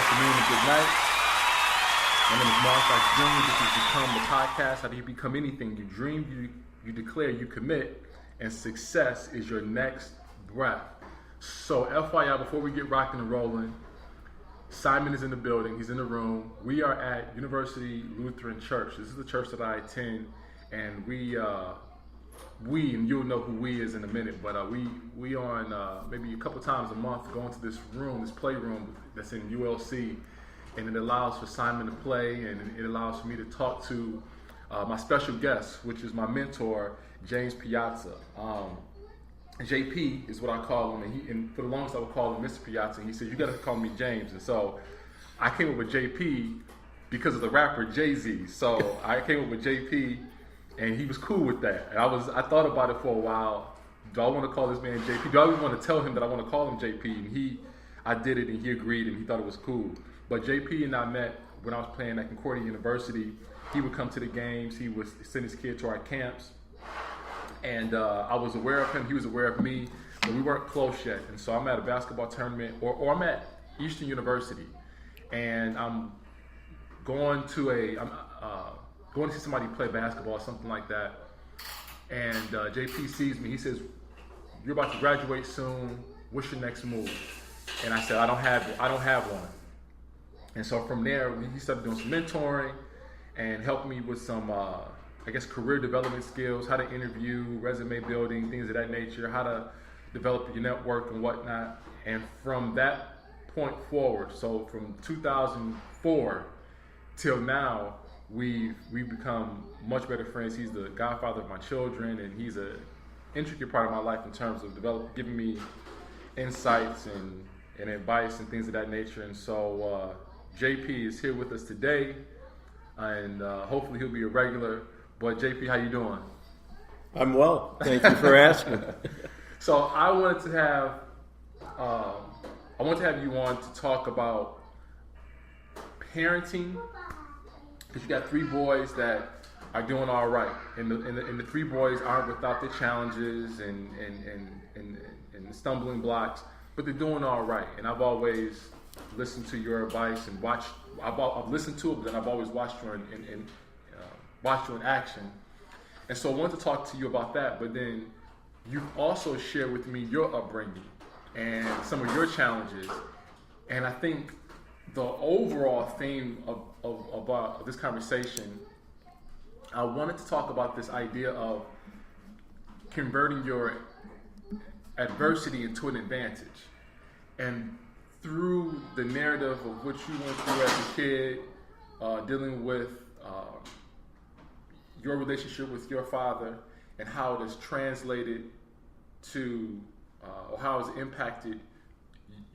afternoon, and good night. My name is Mark X Jr. This has become the podcast. How do you become anything? You dream, you declare, you commit, and success is your next breath. So FYI, before we get rocking and rolling, Simon is in the building. He's in the room. We are at University Lutheran Church. This is the church that I attend, and we and you'll know who we is in a minute, but we on maybe a couple times a month go into this room, this playroom that's in ULC, and it allows for Simon to play, and it allows for me to talk to my special guest, which is my mentor, James Piazza. JP is what I call him, and for the longest I would call him Mr. Piazza. And he said, "You got to call me James," and so I came up with JP because of the rapper Jay-Z. So I came up with JP. And he was cool with that. And I thought about it for a while. Do I want to call this man JP? Do I even want to tell him that I want to call him JP? And I did it, and he agreed, and he thought it was cool. But JP and I met when I was playing at Concordia University. He would come to the games. He would send his kid to our camps. And I was aware of him. He was aware of me. But we weren't close yet. And so I'm at a basketball tournament, or I'm at Eastern University. And I'm going to going to see somebody play basketball or something like that, and JP sees me. He says, "You're about to graduate soon. What's your next move?" And I said, "I don't have one." And so from there, he started doing some mentoring and helped me with some, career development skills, how to interview, resume building, things of that nature, how to develop your network and whatnot. And from that point forward, so from 2004 till now, we've become much better friends. He's the godfather of my children, and he's an intricate part of my life in terms of giving me insights and advice and things of that nature. And so JP is here with us today, and hopefully he'll be a regular. But JP, how you doing? I'm well. Thank you for asking. So I wanted to have you on to talk about parenting. Because you got three boys that are doing all right, and the three boys aren't without the challenges and stumbling blocks, but they're doing all right. And I've always listened to your advice and watched. I've listened to it, but then I've always watched you watched you in action. And so I wanted to talk to you about that. But then you've also shared with me your upbringing and some of your challenges, and I think the overall theme of this conversation, I wanted to talk about this idea of converting your adversity into an advantage. And through the narrative of what you went through as a kid, dealing with your relationship with your father and how it has translated to, or how it's impacted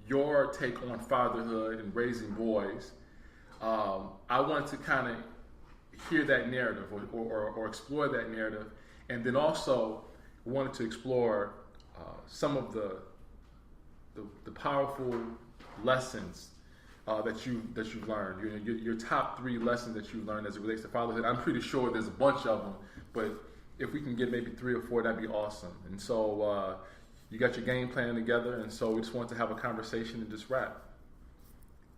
your take on fatherhood and raising boys, I wanted to kind of hear that narrative or explore that narrative, and then also wanted to explore some of the powerful lessons that you've learned. Your top 3 lessons that you've learned as it relates to fatherhood. I'm pretty sure there's a bunch of them, but if we can get maybe 3 or 4, that'd be awesome. And so you got your game plan together, and so we just want to have a conversation and just wrap.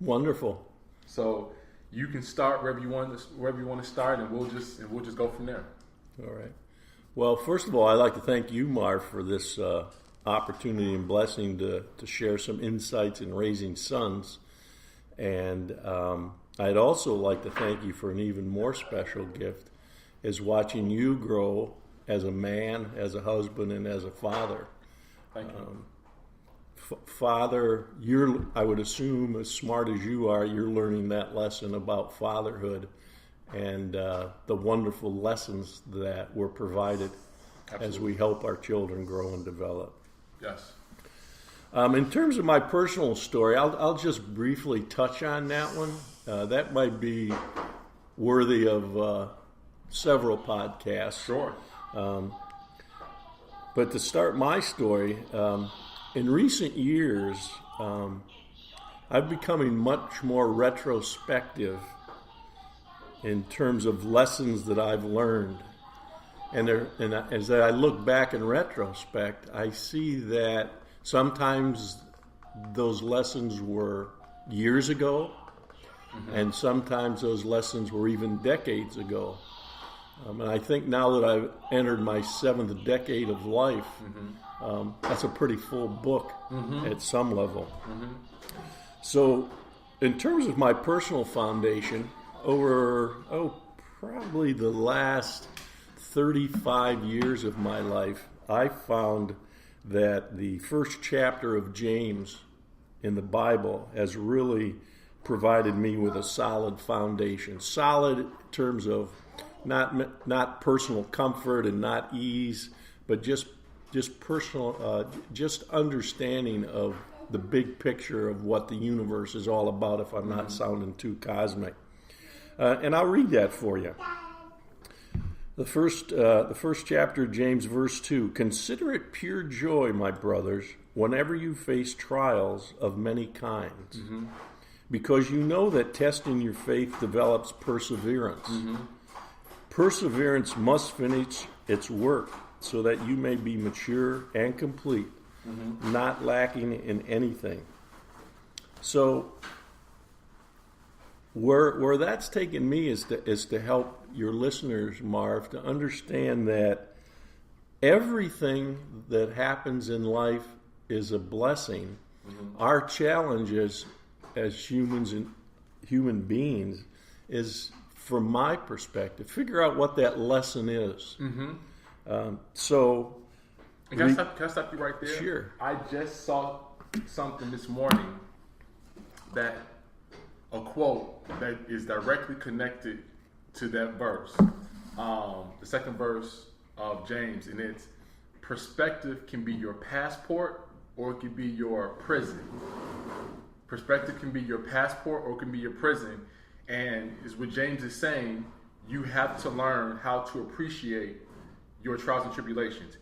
Wonderful. So you can start wherever you want to start, and we'll just go from there. All right. Well, first of all, I'd like to thank you, Marv, for this opportunity and blessing to share some insights in raising sons. And I'd also like to thank you for an even more special gift, is watching you grow as a man, as a husband, and as a father. Thank you. Father, I would assume, as smart as you are, you're learning that lesson about fatherhood and the wonderful lessons that were provided as we help our children grow and develop. Yes. In terms of my personal story, I'll just briefly touch on that one. That might be worthy of several podcasts. Sure. But to start my story, in recent years, I'm becoming much more retrospective in terms of lessons that I've learned. And as I look back in retrospect, I see that sometimes those lessons were years ago, And sometimes those lessons were even decades ago. And I think now that I've entered my 7th decade of life, that's a pretty full book at some level. So in terms of my personal foundation, over, probably the last 35 years of my life, I found that the first chapter of James in the Bible has really provided me with a solid foundation. Solid in terms of not personal comfort and not ease, but just personal, just understanding of the big picture of what the universe is all about, if I'm not sounding too cosmic. And I'll read that for you. The first chapter of James, verse 2. Consider it pure joy, my brothers, whenever you face trials of many kinds, because you know that testing your faith develops perseverance. Perseverance must finish its work so that you may be mature and complete, not lacking in anything. So where that's taken me is to help your listeners, Marv, to understand that everything that happens in life is a blessing. Our challenge as humans and human beings is, from my perspective, figure out what that lesson is. So, can I stop you right there? Sure. I just saw something this morning, that a quote that is directly connected to that verse, the second verse of James, and it's, perspective can be your passport or it can be your prison. Perspective can be your passport or it can be your prison. And is what James is saying, you have to learn how to appreciate your trials and tribulations.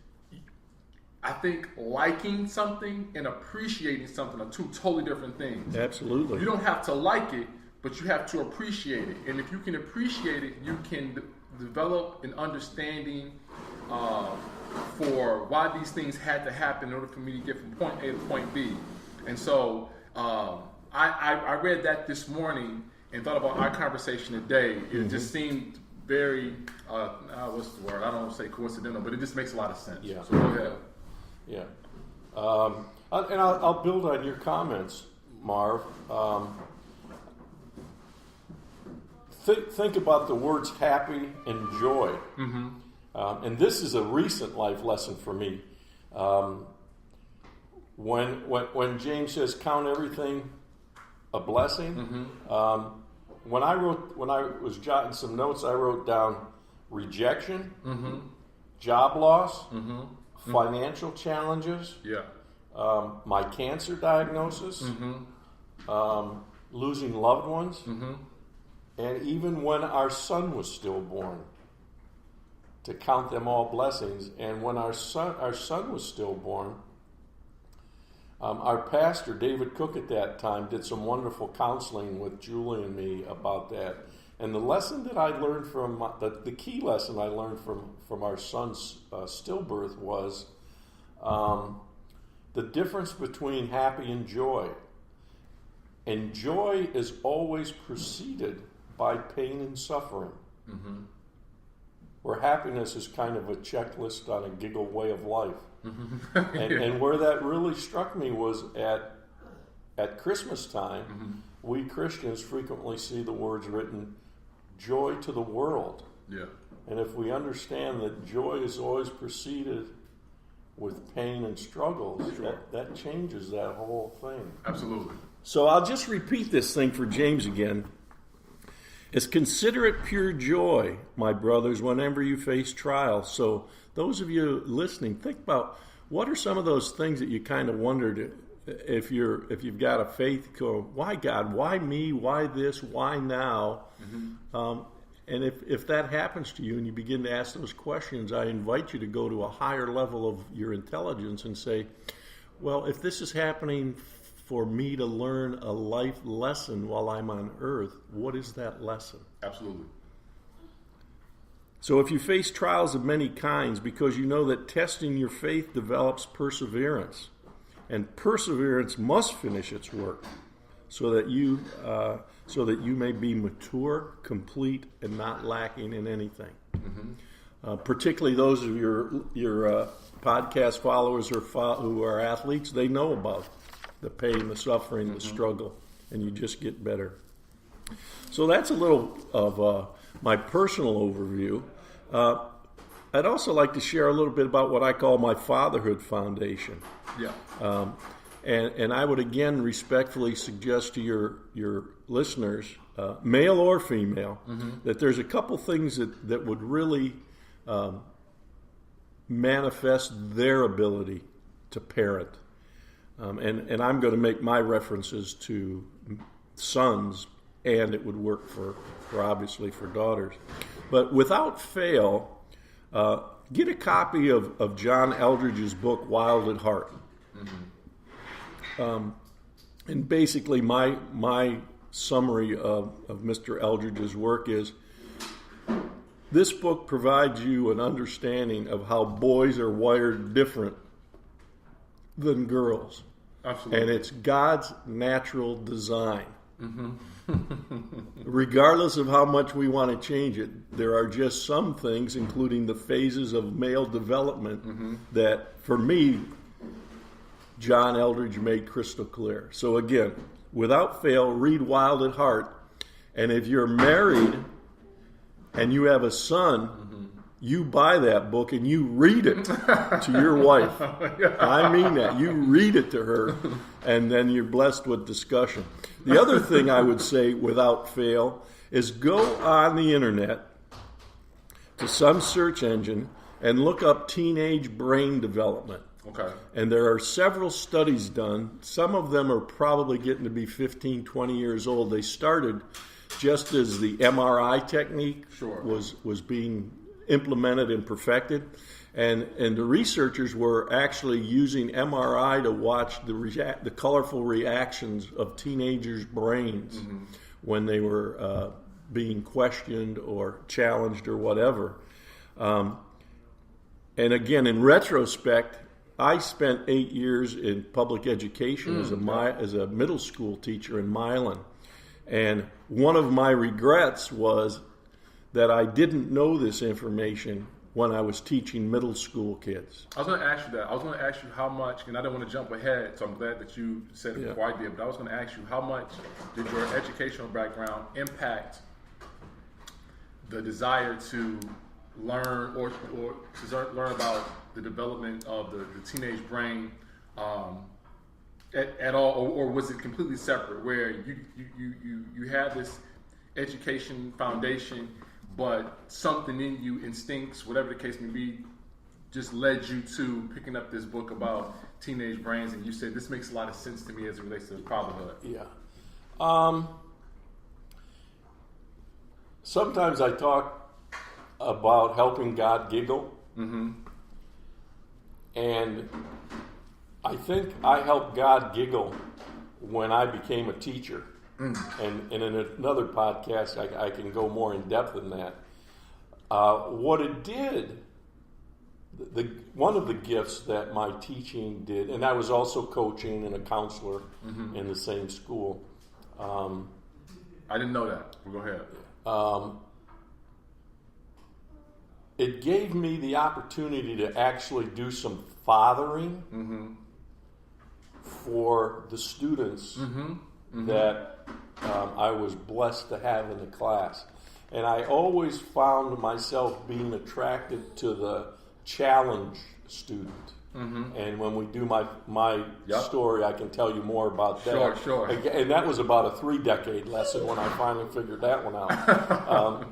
I think liking something and appreciating something are two totally different things. Absolutely. You don't have to like it, but you have to appreciate it. And if you can appreciate it, you can develop an understanding for why these things had to happen in order for me to get from point A to point B. And so I read that this morning and thought about our conversation today. It just seemed very, what's the word? I don't want to say coincidental, but it just makes a lot of sense. Yeah. So go ahead. Yeah. And I'll build on your comments, Marv. Think about the words happy and joy. And this is a recent life lesson for me. When James says count everything a blessing, when I was jotting some notes, I wrote down rejection, job loss, financial challenges, my cancer diagnosis, losing loved ones, and even when our son was stillborn, to count them all blessings. And when our son was stillborn, our pastor, David Cook, at that time did some wonderful counseling with Julie and me about that. And the lesson that I learned from, the key lesson I learned from our son's stillbirth was the difference between happy and joy. And joy is always preceded by pain and suffering. Where happiness is kind of a checklist on a giggle way of life. And where that really struck me was at Christmas time, we Christians frequently see the words written, joy to the world. Yeah. And if we understand that joy is always preceded with pain and struggles, that changes that whole thing. Absolutely. So I'll just repeat this thing for James again. It's consider it pure joy, my brothers, whenever you face trials. So those of you listening, think about what are some of those things that you kind of wondered if you've got a faith, go, why God, why me, why this, why now? And if that happens to you and you begin to ask those questions, I invite you to go to a higher level of your intelligence and say, well, if this is happening for me to learn a life lesson while I'm on earth, what is that lesson? Absolutely. So if you face trials of many kinds, because you know that testing your faith develops perseverance, and perseverance must finish its work, so that you may be mature, complete, and not lacking in anything. Particularly those of your podcast followers who are athletes, they know about the pain, the suffering, the struggle, and you just get better. So that's a little of my personal overview. I'd also like to share a little bit about what I call my Fatherhood Foundation. Yeah. And I would again respectfully suggest to your listeners, male or female, that there's a couple things that would really manifest their ability to parent. And I'm going to make my references to sons, and it would work for obviously for daughters. But without fail, get a copy of John Eldredge's book, Wild at Heart. And basically my summary of Mr. Eldredge's work is, this book provides you an understanding of how boys are wired different than girls. Absolutely. And it's God's natural design. Regardless of how much we want to change it, there are just some things, including the phases of male development, that, for me, John Eldredge made crystal clear. So again, without fail, read Wild at Heart. And if you're married and you have a son, you buy that book and you read it to your wife. I mean that. You read it to her, and then you're blessed with discussion. The other thing I would say, without fail, is go on the internet to some search engine and look up teenage brain development. Okay. And there are several studies done. Some of them are probably getting to be 15, 20 years old. They started just as the MRI technique was being implemented and perfected. And the researchers were actually using MRI to watch the colorful reactions of teenagers' brains when they were being questioned or challenged or whatever. And again, in retrospect, I spent 8 years in public education as a middle school teacher in Milan. And one of my regrets was that I didn't know this information when I was teaching middle school kids. I was going to ask you that. I was going to ask you how much, and I don't want to jump ahead, so I'm glad that you said it before I did, but I was going to ask you how much did your educational background impact the desire to learn or to learn about the development of the teenage brain at all, or was it completely separate, where you had this education foundation, but something in you, instincts, whatever the case may be, just led you to picking up this book about teenage brains, and you said, this makes a lot of sense to me as it relates to fatherhood? Yeah. Sometimes I talk about helping God giggle. And I think I helped God giggle when I became a teacher. And in another podcast, I can go more in depth in that. What it did, one of the gifts that my teaching did, and I was also coaching and a counselor in the same school. I didn't know that. Well, go ahead. It gave me the opportunity to actually do some fathering for the students that I was blessed to have in the class. And I always found myself being attracted to the challenged student. And when we do my story, I can tell you more about that. Sure. And that was about a 3-decade lesson when I finally figured that one out.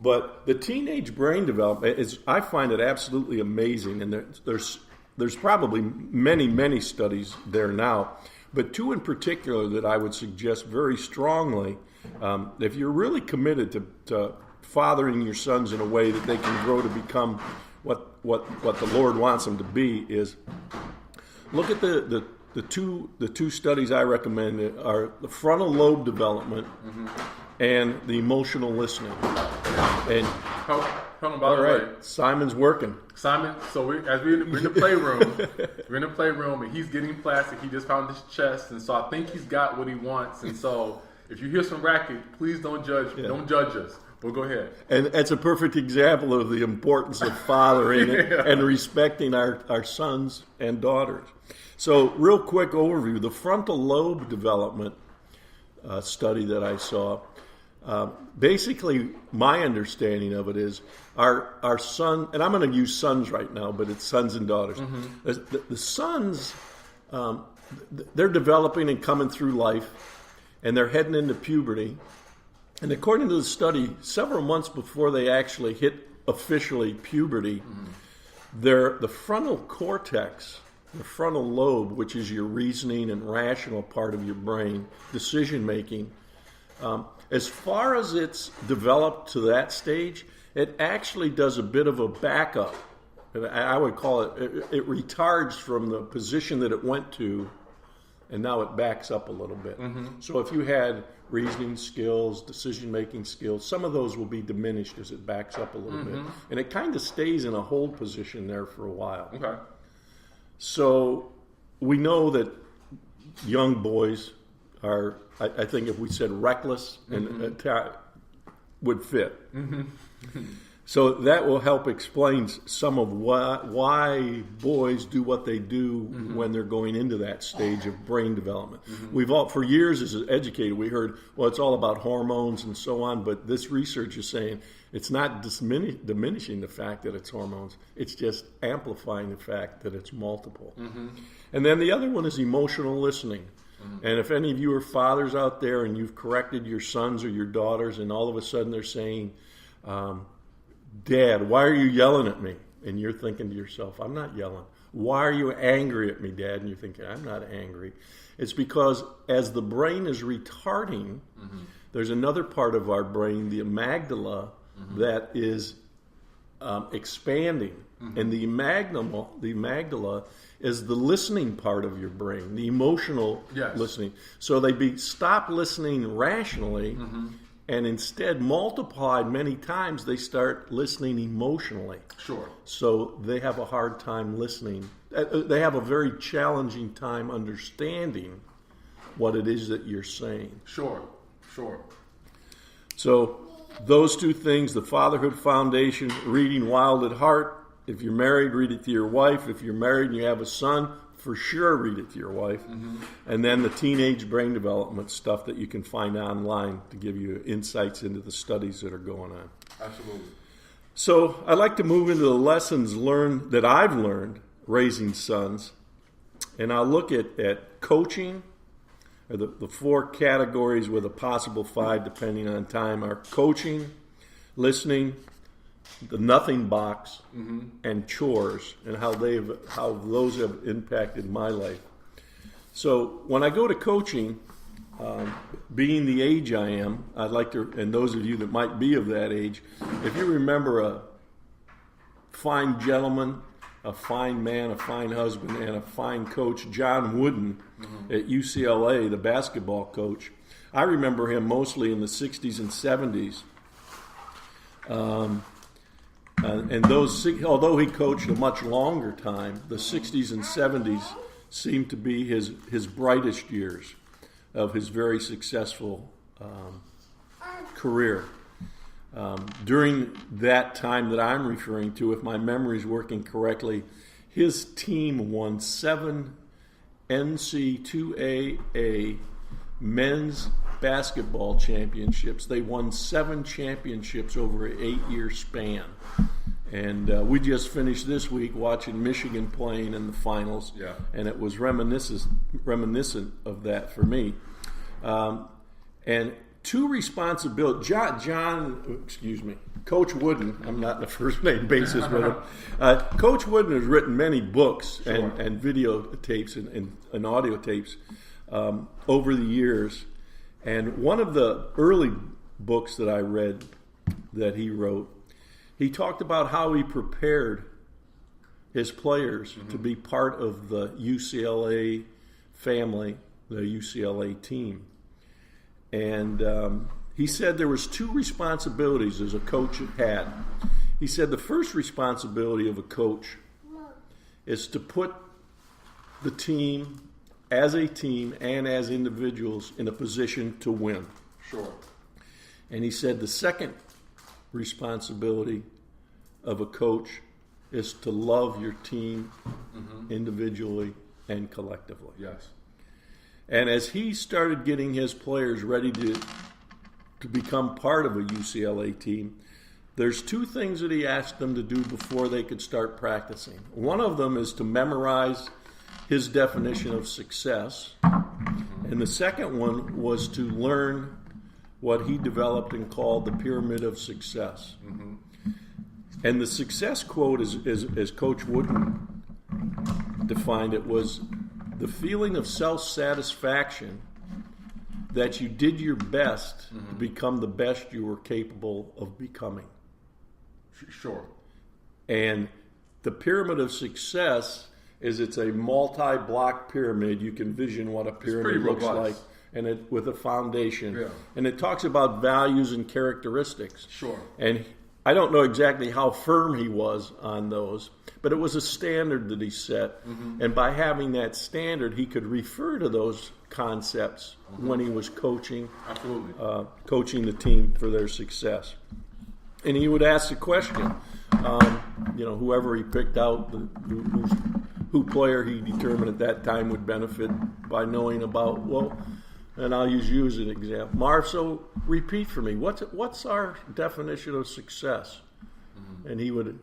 But the teenage brain development I find it absolutely amazing, and there's probably many studies there now, but two in particular that I would suggest very strongly. If you're really committed to fathering your sons in a way that they can grow to become what the Lord wants them to be, is look at the two studies I recommend are the frontal lobe development and the emotional listening. And Hold on, by the way. Simon's working. Simon, so we're in the playroom. We're in the playroom, and he's getting plastic. He just found his chest, and so I think he's got what he wants. And so, if you hear some racket, please don't judge. Yeah. Don't judge us. But go ahead. And that's a perfect example of the importance of fathering and respecting our sons and daughters. So, real quick overview: the frontal lobe development study that I saw. Basically, my understanding of it is our son, and I'm going to use sons right now, but it's sons and daughters. Mm-hmm. The sons, they're developing and coming through life, and they're heading into puberty. And according to the study, several months before they actually hit officially puberty, the frontal cortex, the frontal lobe, which is your reasoning and rational part of your brain, decision making, as far as it's developed to that stage, it actually does a bit of a backup. I would call it retards from the position that it went to, and now it backs up a little bit. Mm-hmm. So if you had reasoning skills, decision-making skills, some of those will be diminished as it backs up a little bit. And it kind of stays in a hold position there for a while. Okay. So we know that young boys are, I think if we said reckless and would fit. So that will help explain some of why boys do what they do when they're going into that stage of brain development. We've all, for years as an educator, we heard, well, it's all about hormones and so on, but this research is saying it's not diminishing the fact that it's hormones. It's just amplifying the fact that it's multiple. And then the other one is emotional listening. And if any of you are fathers out there and you've corrected your sons or your daughters and all of a sudden they're saying, Dad, why are you yelling at me? And you're thinking to yourself, I'm not yelling. Why are you angry at me, Dad? And you're thinking, I'm not angry. It's because as the brain is retarding, there's another part of our brain, the amygdala, that is expanding. And the amygdala is the listening part of your brain, the emotional listening. So they stop listening rationally and instead multiplied many times, they start listening emotionally. Sure. So they have a hard time listening. They have a very challenging time understanding what it is that you're saying. Sure. So those two things, the Fatherhood Foundation, reading Wild at Heart. If you're married, read it to your wife. If you're married and you have a son, for sure read it to your wife. And then the teenage brain development stuff that you can find online to give you insights into the studies that are going on. Absolutely. So I'd like to move into the lessons learned that I've learned raising sons. And I'll look at coaching, or the four categories with a possible 5 depending on time are coaching, listening, the nothing box, and chores, and how those have impacted my life. So when I go to coaching, being the age I am, I'd like to, and those of you that might be of that age, if you remember a fine gentleman, a fine man, a fine husband, and a fine coach, John Wooden at UCLA, the basketball coach. I remember him mostly in the 60s and 70s. And those, although he coached a much longer time, the 60s and 70s seemed to be his brightest years of his very successful career. During that time that I'm referring to, if my memory is working correctly, his team won 7 NCAA men's basketball championships. They won 7 championships over an 8-year span. And we just finished this week watching Michigan playing in the finals, and it was reminiscent of that for me. And two responsibilities. Coach Wooden, I'm not in the first name basis with him. Coach Wooden has written many books and videotapes and audio tapes over the years. And one of the early books that I read that he wrote, he talked about how he prepared his players to be part of the UCLA family, the UCLA team. And he said there was 2 responsibilities as a coach had. He said the first responsibility of a coach is to put the team, as a team and as individuals, in a position to win. Sure. And he said the second responsibility of a coach is to love your team individually and collectively. Yes. And as he started getting his players ready to become part of a UCLA team, there's 2 things that he asked them to do before they could start practicing. One of them is to memorize his definition of success. And the second one was to learn what he developed and called the pyramid of success. And the success quote, as Coach Wooden defined it, was the feeling of self-satisfaction that you did your best to become the best you were capable of becoming. Sure. And the pyramid of success it's a multi-block pyramid. You can vision what a pyramid looks like, and it with a foundation. Yeah. And it talks about values and characteristics. Sure. And I don't know exactly how firm he was on those, but it was a standard that he set. And by having that standard, he could refer to those concepts when he was coaching, coaching the team for their success. And he would ask the question, whoever he picked out, who player he determined at that time would benefit by knowing about, and I'll use you as an example. Marv, so repeat for me, what's our definition of success? And he would,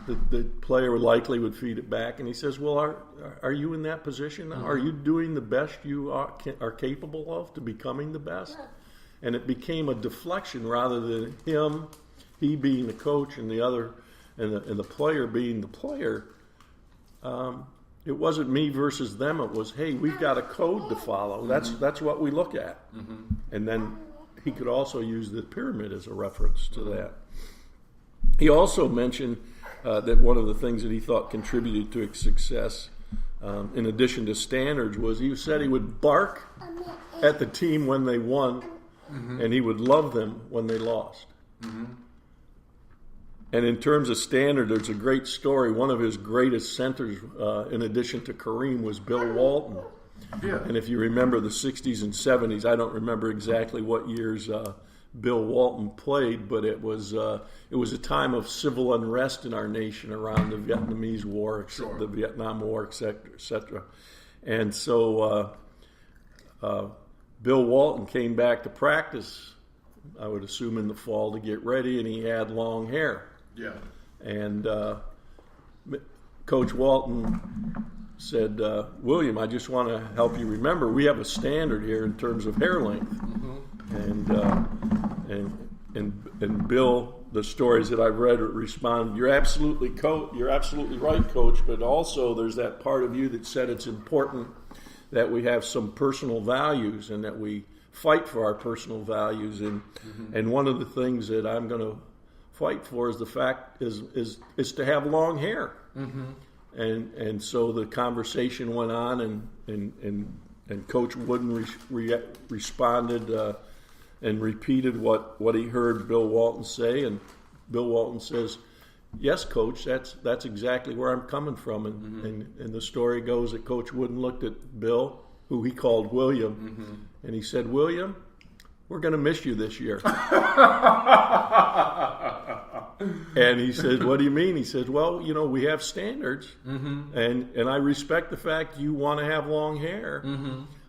the player likely would feed it back, and he says, well, are you in that position now? Are you doing the best you are capable of to becoming the best? And it became a deflection rather than he being the coach and the other, and the player being the player. It wasn't me versus them. It was, hey, we've got a code to follow. That's what we look at. And then he could also use the pyramid as a reference to that. He also mentioned that one of the things that he thought contributed to its success, in addition to standards, was he said he would bark at the team when they won, and he would love them when they lost. And in terms of standard, there's a great story. One of his greatest centers, in addition to Kareem, was Bill Walton. Yeah. And if you remember the 60s and 70s, I don't remember exactly what years Bill Walton played, but it was a time of civil unrest in our nation around the Vietnamese War, the Vietnam War, et cetera. And so Bill Walton came back to practice, I would assume in the fall, to get ready, and he had long hair. Yeah. And Coach Walton said, William, I just want to help you remember, we have a standard here in terms of hair length. And Bill, the stories that I've read, responded, you're absolutely right, Coach, but also there's that part of you that said it's important that we have some personal values and that we fight for our personal values. And one of the things that I'm going to fight for is the fact is to have long hair. And so the conversation went on, and Coach Wooden responded and repeated what he heard Bill Walton say, and Bill Walton says, yes, Coach, that's exactly where I'm coming from. And the story goes that Coach Wooden looked at Bill, who he called William, and he said, William, we're going to miss you this year. And he said, what do you mean? He said, well, we have standards, and I respect the fact you want to have long hair,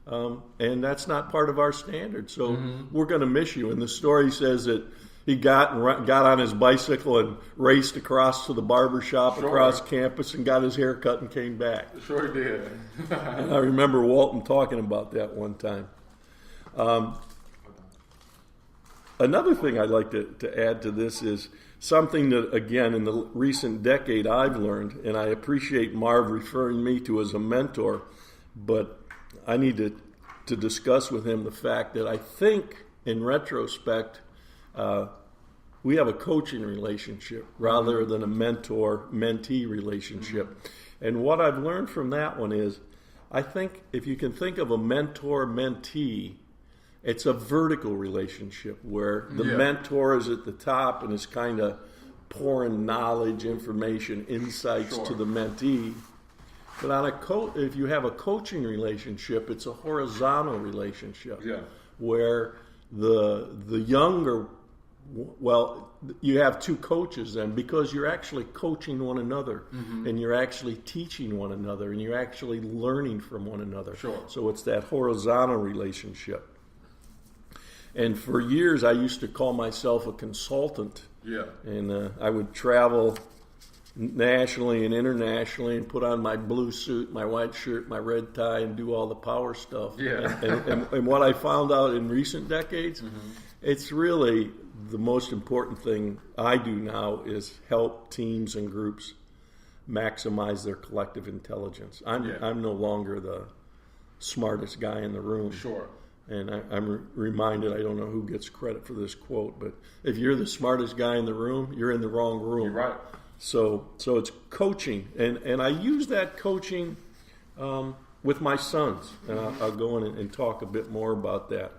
and that's not part of our standard, so we're going to miss you. And the story says that he got on his bicycle and raced across to the barber shop across campus and got his hair cut and came back. Sure did. And I remember Walton talking about that one time. Another thing I'd like to add to this is something that, again, in the recent decade I've learned, and I appreciate Marv referring me to as a mentor, but I need to discuss with him the fact that I think, in retrospect, we have a coaching relationship rather than a mentor-mentee relationship. And what I've learned from that one is, I think if you can think of a mentor-mentee it's a vertical relationship where the Yeah. mentor is at the top and is kind of pouring knowledge, information, insights Sure. to the mentee. But on if you have a coaching relationship, it's a horizontal relationship Yeah. where the younger, well, you have two coaches then, because you're actually coaching one another, and you're actually teaching one another, and you're actually learning from one another. Sure. So it's that horizontal relationship. And for years, I used to call myself a consultant. Yeah. And I would travel nationally and internationally and put on my blue suit, my white shirt, my red tie, and do all the power stuff. Yeah. And what I found out in recent decades, it's really the most important thing I do now is help teams and groups maximize their collective intelligence. I'm no longer the smartest guy in the room. Sure. And I'm reminded, I don't know who gets credit for this quote, but if you're the smartest guy in the room, you're in the wrong room. You're right. So it's coaching, and I use that coaching with my sons, and I'll go in and talk a bit more about that.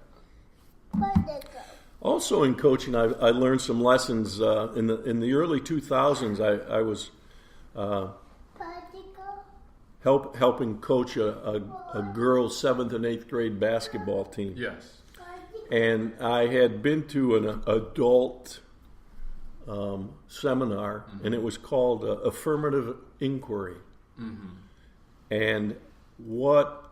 Also in coaching, I learned some lessons in the early 2000s. I was helping coach a girls' 7th and 8th grade basketball team. Yes. And I had been to an adult seminar, and it was called Affirmative Inquiry. And what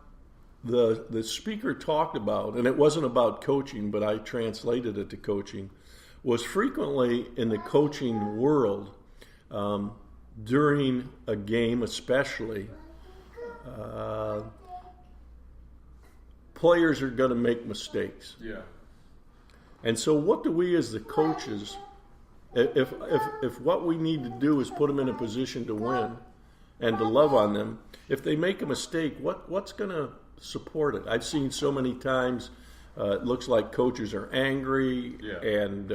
the speaker talked about, and it wasn't about coaching, but I translated it to coaching, was frequently in the coaching world, during a game especially, players are going to make mistakes. Yeah. And so what do we as the coaches, if what we need to do is put them in a position to win and to love on them, if they make a mistake, what's going to support it? I've seen so many times it looks like coaches are angry and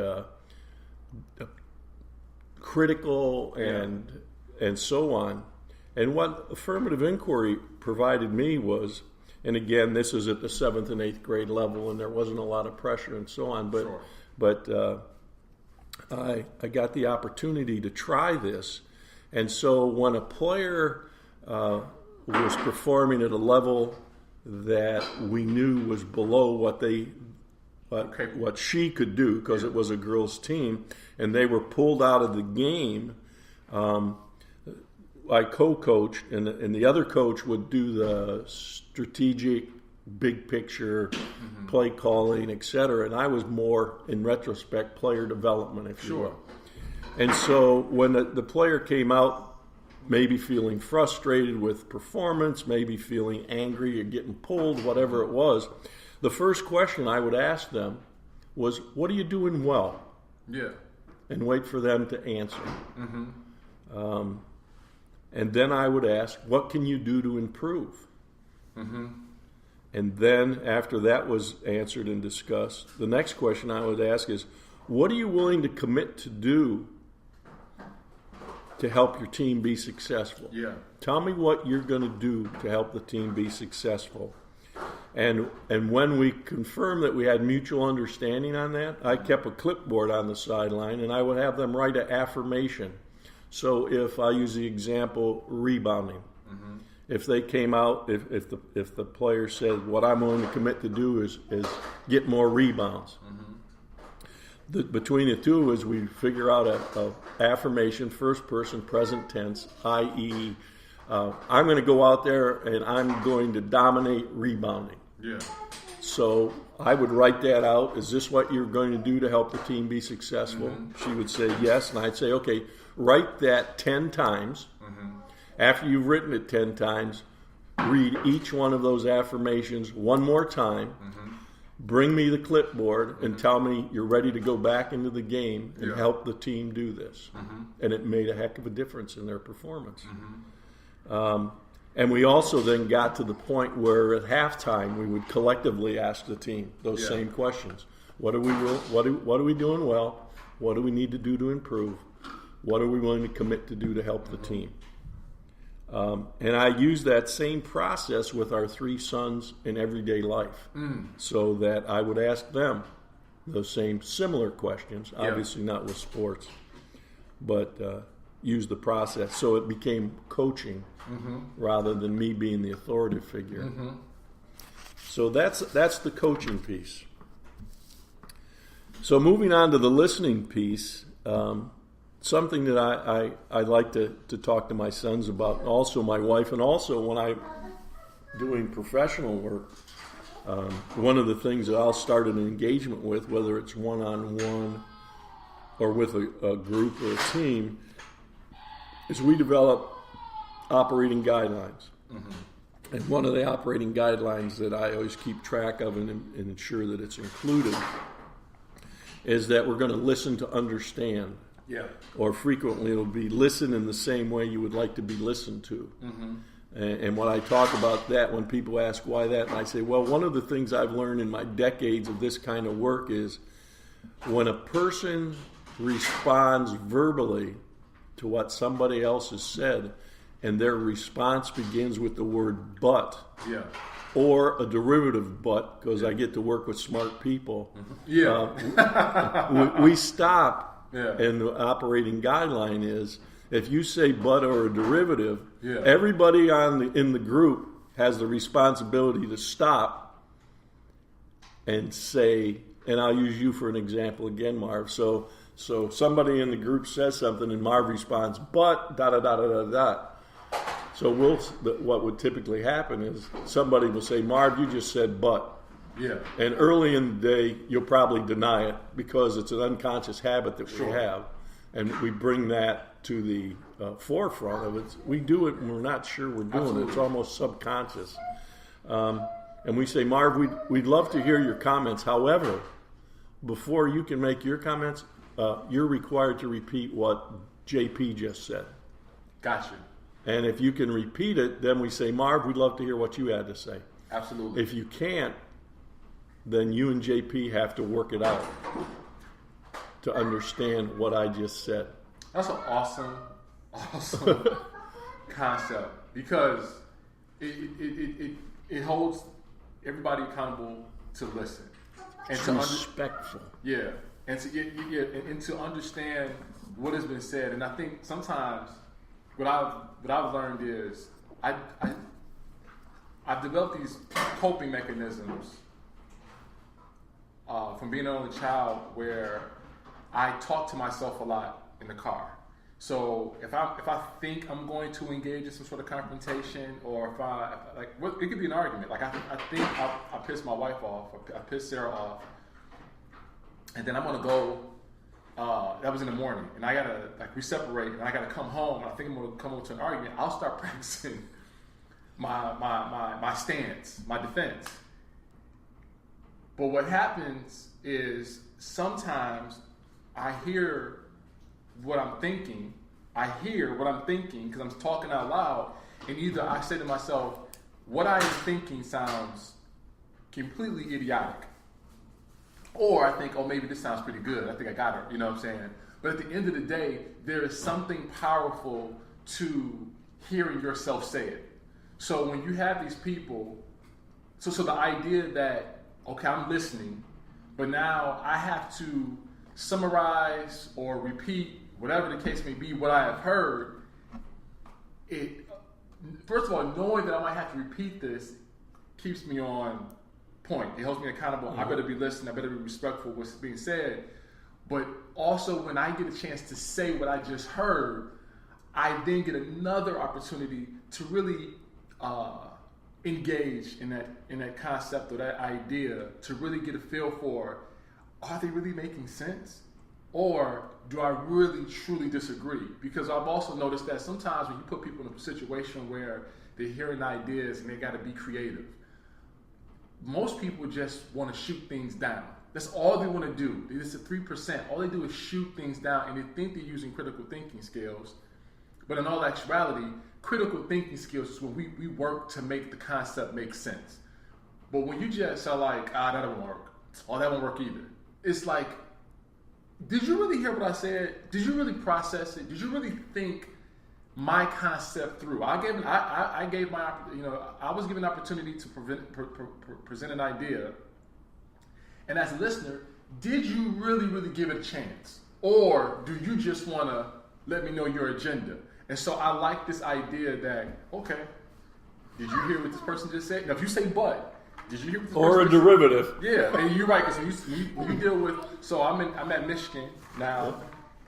critical and so on. And what affirmative inquiry provided me was, and again, this is at the 7th and 8th grade level, and there wasn't a lot of pressure and so on, but I got the opportunity to try this. And so when a player was performing at a level that we knew was below what she could do, because it was a girls' team, and they were pulled out of the game, I co-coached, and the other coach would do the strategic, big picture, play calling, etc. And I was more, in retrospect, player development, if you will. And so when the player came out, maybe feeling frustrated with performance, maybe feeling angry or getting pulled, whatever it was, the first question I would ask them was, "What are you doing well?" Yeah. And wait for them to answer. And then I would ask, "What can you do to improve?" And then after that was answered and discussed, the next question I would ask is, "What are you willing to commit to do to help your team be successful?" Yeah. Tell me what you're going to do to help the team be successful. And when we confirmed that we had mutual understanding on that, I kept a clipboard on the sideline, and I would have them write an affirmation. So if I use the example, rebounding, if they came out, if the player said, "What I'm willing to commit to do is get more rebounds," between the two is we figure out a affirmation, first person, present tense, i.e., I'm going to go out there and I'm going to dominate rebounding. Yeah. So I would write that out. Is this what you're going to do to help the team be successful? She would say yes, and I'd say, okay, write that 10 times. After you've written it 10 times, read each one of those affirmations one more time. Bring me the clipboard and tell me you're ready to go back into the game and help the team do this. And it made a heck of a difference in their performance. And we also then got to the point where at halftime we would collectively ask the team those same questions. What are we doing well? What do we need to do to improve? What are we willing to commit to do to help the team? And I use that same process with our 3 sons in everyday life, so that I would ask them those same similar questions, obviously not with sports, but use the process. So it became coaching rather than me being the authoritative figure. So that's the coaching piece. So moving on to the listening piece, something that I like to talk to my sons about, also my wife, and also when I'm doing professional work, one of the things that I'll start an engagement with, whether it's one-on-one or with a group or a team, is we develop operating guidelines. And one of the operating guidelines that I always keep track of and ensure that it's included is that we're going to listen to understand. Yeah. Or frequently it'll be listen in the same way you would like to be listened to. And when I talk about that, when people ask why that, and I say, well, one of the things I've learned in my decades of this kind of work is when a person responds verbally to what somebody else has said, and their response begins with the word but, or a derivative but, because I get to work with smart people, we stop. And the operating guideline is, if you say but or a derivative, everybody in the group has the responsibility to stop and say, and I'll use you for an example again, Marv. So somebody in the group says something and Marv responds, but da da da da da da. So what would typically happen is somebody will say, Marv, you just said but. And early in the day, you'll probably deny it because it's an unconscious habit that we have. And we bring that to the forefront of it. We do it and we're not sure we're doing it. It's almost subconscious. And we say, Marv, we'd love to hear your comments. However, before you can make your comments, you're required to repeat what JP just said. Gotcha. And if you can repeat it, then we say, Marv, we'd love to hear what you had to say. Absolutely. If you can't, then you and JP have to work it out to understand what I just said. That's an awesome concept, because it holds everybody accountable to listen and it's to respectful. And to understand what has been said. And I think sometimes what I've learned is I've developed these coping mechanisms from being an only child, where I talk to myself a lot in the car. So if I think I'm going to engage in some sort of confrontation, or it could be an argument. Like I think I pissed my wife off, or I pissed Sarah off, and then I'm gonna go. That was in the morning, and I gotta we separate, and I gotta come home. And I think I'm gonna come over to an argument. I'll start practicing my stance, my defense. But what happens is sometimes I hear what I'm thinking. Because I'm talking out loud, and either I say to myself, what I am thinking sounds completely idiotic, or I think, oh, maybe this sounds pretty good. I think I got her. You know what I'm saying? But at the end of the day, there is something powerful to hearing yourself say it. So when you have these people, so the idea that, okay, I'm listening, but now I have to summarize or repeat, whatever the case may be, what I have heard. First of all, knowing that I might have to repeat this keeps me on point. It holds me accountable. I better be listening. I better be respectful of what's being said. But also, when I get a chance to say what I just heard, I then get another opportunity to really engage in that concept or that idea, to really get a feel for, are they really making sense? Or do I really truly disagree? Because I've also noticed that sometimes when you put people in a situation where they're hearing ideas and they got to be creative, most people just want to shoot things down. That's all they want to do. It's a 3%. All they do is shoot things down, and they think they're using critical thinking skills. But in all actuality, critical thinking skills is when we work to make the concept make sense. But when you just are like, that won't work, or that won't work either, it's like, did you really hear what I said? Did you really process it? Did you really think my concept through. I gave my, I was given an opportunity to present an idea. And as a listener, did you really, really give it a chance? Or do you just want to let me know your agenda? And so I like this idea that, okay, did you hear what this person just said? Now, if you say but, did you hear what this or person a derivative? Yeah, and you're right, because when you deal with, so I'm at Michigan now,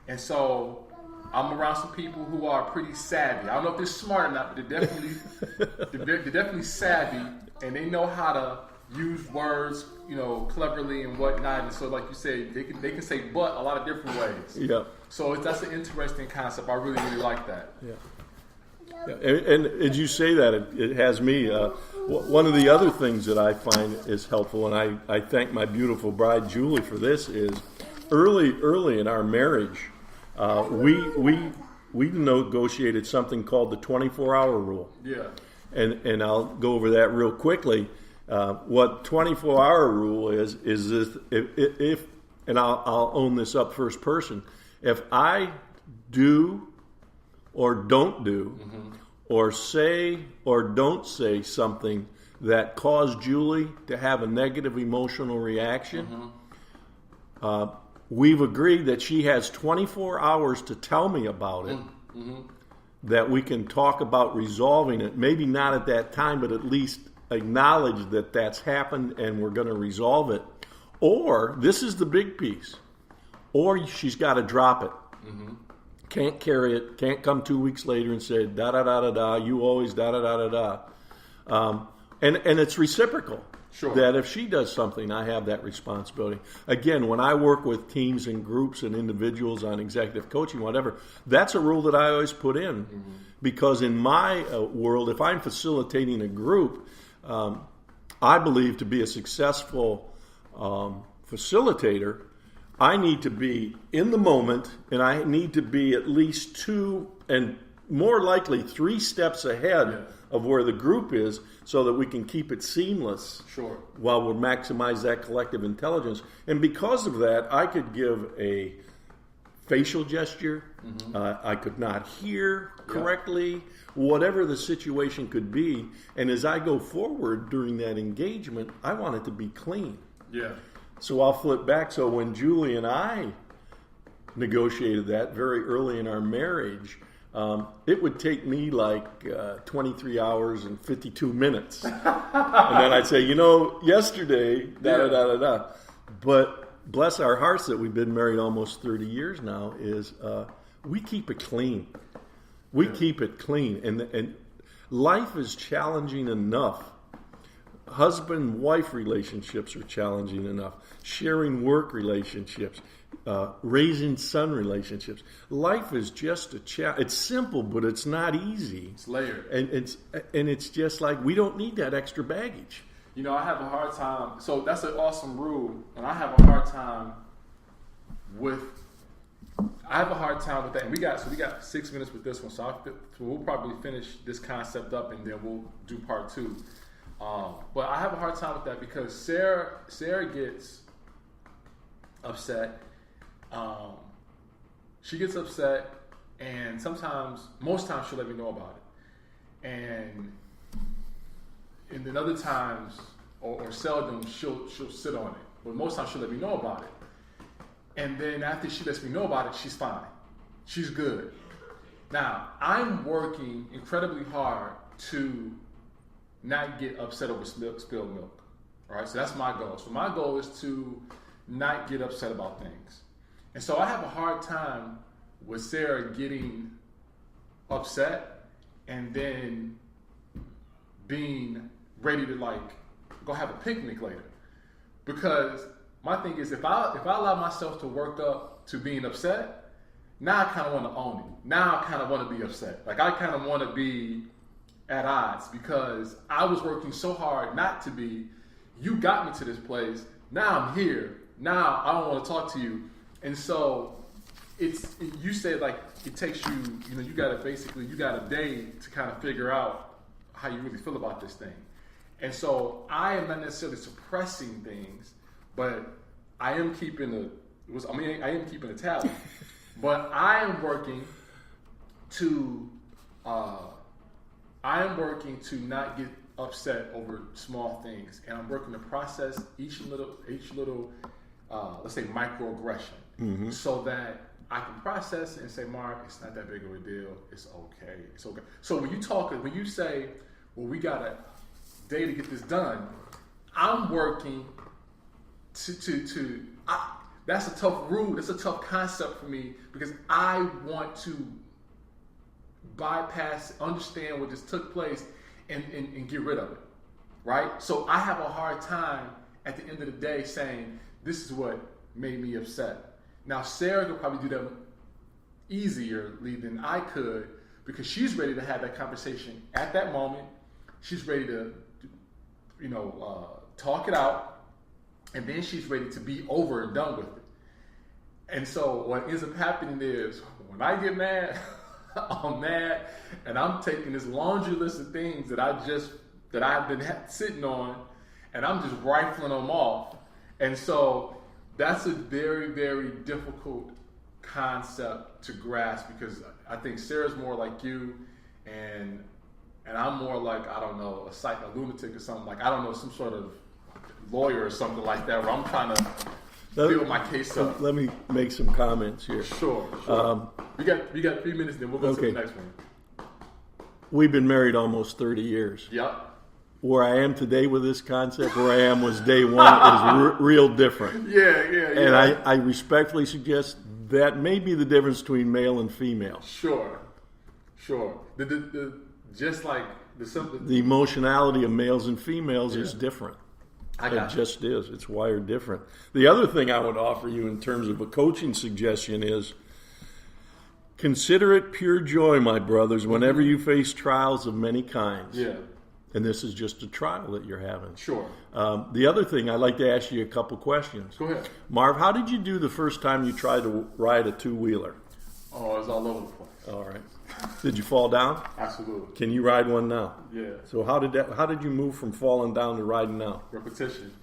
and so I'm around some people who are pretty savvy. I don't know if they're smart or not, but they're definitely savvy, and they know how to use words, cleverly and whatnot. And so, like you said, they can say "but" a lot of different ways. Yeah. So that's an interesting concept. I really, really like that. Yeah. And as you say that, it has me. One of the other things that I find is helpful, and I thank my beautiful bride Julie for this, is early in our marriage, we negotiated something called the 24-hour rule. Yeah. And I'll go over that real quickly. What 24-hour rule is if and I'll own this up first person. If I do or don't do, or say or don't say something that caused Julie to have a negative emotional reaction, we've agreed that she has 24 hours to tell me about it, that we can talk about resolving it. Maybe not at that time, but at least acknowledge that that's happened and we're going to resolve it. Or, this is the big piece, or she's got to drop it. Can't carry it, can't come 2 weeks later and say, da-da-da-da-da, you always da-da-da-da-da. And it's reciprocal. Sure. That if she does something, I have that responsibility. Again, when I work with teams and groups and individuals on executive coaching, whatever, that's a rule that I always put in. Because in my world, if I'm facilitating a group, I believe to be a successful facilitator, I need to be in the moment, and I need to be at least 2 and more likely 3 steps ahead of where the group is, so that we can keep it seamless. Sure. While we maximize that collective intelligence. And because of that, I could give a facial gesture. I could not hear correctly, whatever the situation could be. And as I go forward during that engagement, I want it to be clean. Yeah. So I'll flip back. So when Julie and I negotiated that very early in our marriage, it would take me like 23 hours and 52 minutes. And then I'd say, yesterday, da-da-da-da-da. But bless our hearts that we've been married almost 30 years now, is we keep it clean. We keep it clean. And life is challenging enough. Husband-wife relationships are challenging enough. Sharing work relationships, raising son relationships. Life is just a challenge. It's simple, but it's not easy. It's layered. And it's just like, we don't need that extra baggage. I have a hard time. So that's an awesome rule, and I have a hard time with that. And we got 6 minutes with this one, so we'll probably finish this concept up, and then we'll do part 2. But I have a hard time with that because Sarah gets upset. She gets upset, and most times she'll let me know about it. And then other times, or seldom, she'll sit on it. But most times she'll let me know about it. And then after she lets me know about it, she's fine. She's good. Now, I'm working incredibly hard to not get upset over spilled milk. All right, so that's my goal. So my goal is to not get upset about things. And so I have a hard time with Sarah getting upset and then being ready to go have a picnic later. Because my thing is, if I allow myself to work up to being upset, now I kind of want to own it. Now I kind of want to be upset. I kind of want to be at odds because I was working so hard not to be. You got me to this place. Now I'm here. Now I don't want to talk to you. And so you said it takes you, you got a day to kind of figure out how you really feel about this thing. And so I am not necessarily suppressing things, but I am keeping a tally. But I am working to I am working to not get upset over small things, and I'm working to process each little let's say microaggression, so that I can process it and say, Mark, it's not that big of a deal. It's okay. It's okay. So when you say, well, we got a day to get this done, I'm working that's a tough rule. That's a tough concept for me because I want to bypass, understand what just took place and get rid of it, right? So I have a hard time at the end of the day saying, this is what made me upset. Now, Sarah could probably do that easierly than I could because she's ready to have that conversation at that moment. She's ready to, talk it out, and then she's ready to be over and done with it. And so what ends up happening is when I get mad, I'm mad, and I'm taking this laundry list of things that I've been sitting on, and I'm just rifling them off. And so that's a very, very difficult concept to grasp because I think Sarah's more like you, and I'm more like, I don't know, a lunatic or something, like, I don't know, some sort of lawyer or something like that, where I'm trying to build my case up. Let me make some comments here. Sure. We got 3 minutes, then we'll go to the next one. We've been married almost 30 years. Yep. Where I am today with this concept, where I am was day one, is real different. Yeah. And I respectfully suggest that may be the difference between male and female. Sure. The emotionality of males and females is different. It just is. It's wired different. The other thing I would offer you in terms of a coaching suggestion is consider it pure joy, my brothers, whenever you face trials of many kinds. Yeah. And this is just a trial that you're having. Sure. The other thing, I'd like to ask you a couple questions. Go ahead. Marv, how did you do the first time you tried to ride a two-wheeler? Oh, it was all over the place. All right. Did you fall down? Absolutely. Can you ride one now? Yeah. So how did you move from falling down to riding now? Repetition.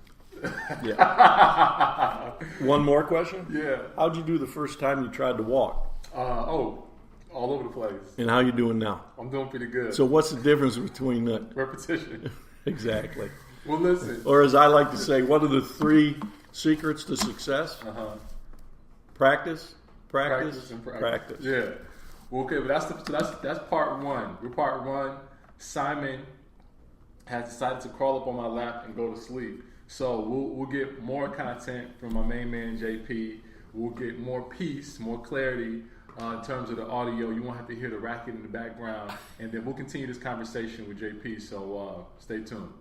Yeah. One more question? Yeah. How'd you do the first time you tried to walk? All over the place. And how you doing now? I'm doing pretty good. So what's the difference between the... Repetition. Exactly. Well, listen. Or as I like to say, what are the 3 secrets to success? Practice. Yeah. Well, okay, but that's part 1. We're part 1. Simon has decided to crawl up on my lap and go to sleep. So we'll get more content from my main man JP. We'll get more peace, more clarity in terms of the audio. You won't have to hear the racket in the background, and then we'll continue this conversation with JP. So stay tuned.